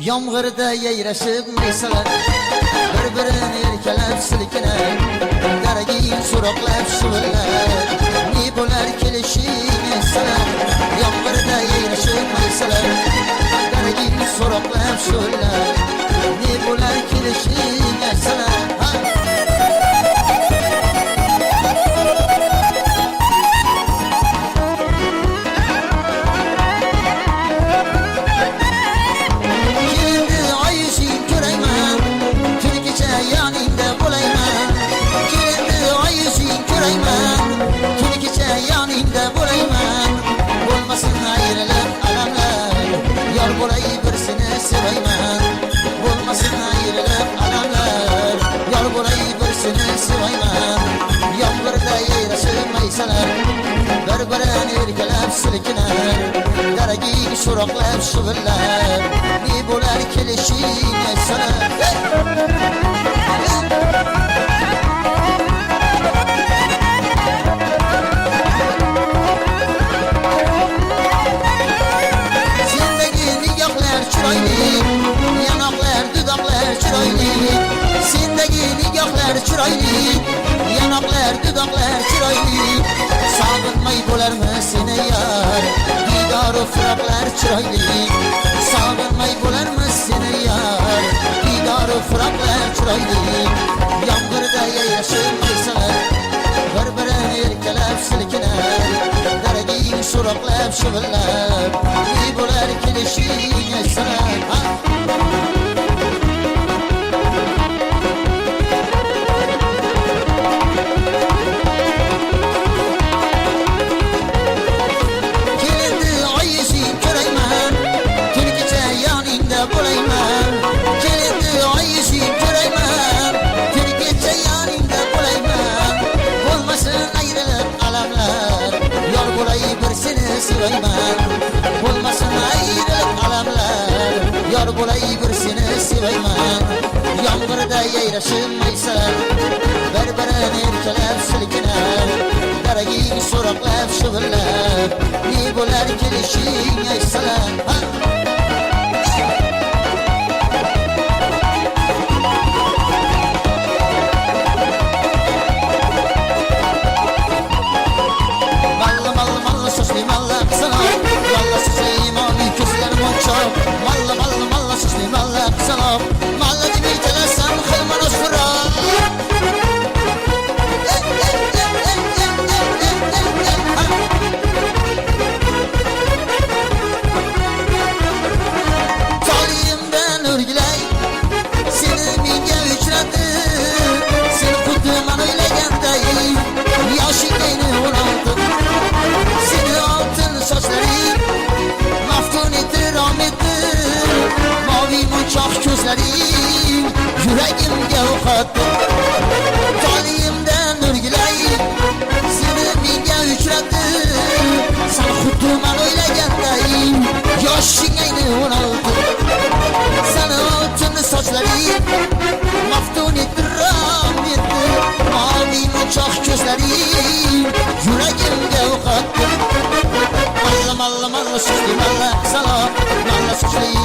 Yomg'irda yayrashib maysalar, bir-birini erkalab silkinar, daragin so'roqlab shivirlar, ne bo'lar kelishing aytsalar. Yomg'irda yayrashib maysalar, daragin so'roqlab shivirlar, ne bo'lar kelishing aytsalar. Bir-birini erkalab silkinar, daragin so'roqlab shivirlar, ne bo'lar kelishing aytsalar. Sendagi nigohlar chiroyli, yanoqlar dudoqlar chiroyli. Sendagi nigohlar chiroyli, yanoqlar dudoqlar chiroyli. Sog'inmay bo'larmi seni yar, didoru firoqlar chiroyli. Sog'inmay bo'larmi seni yar, didoru firoqlar chiroyli. Yomg'irda yayrashib maysalar, bir-birini erkalab silkinar, daragin so'roqlab shivirlar, ne bo'lar kelishing aytsalar. Bo'lmasin ayrılık alamlar, yor bo'lay bir seni sevayman. Yomg'irda yayrashib maysalar, bir-birini erkalab silkinar, daragin so'roqlab shivirlar, ne bo'lar kelishing aytsalar. Yüreğimge uqatdi, taliyimdan o'rgilay, seni menga uchratdi. Sen xuddi men o'ylaganday, yoshing ayni 16. Seni oltin sochlaring maftun etdi, rom etdi, mavi munchoq ko'zlaring yüreğimge uqatdi. Malla malla malla so'zli malla salom, malla so'zli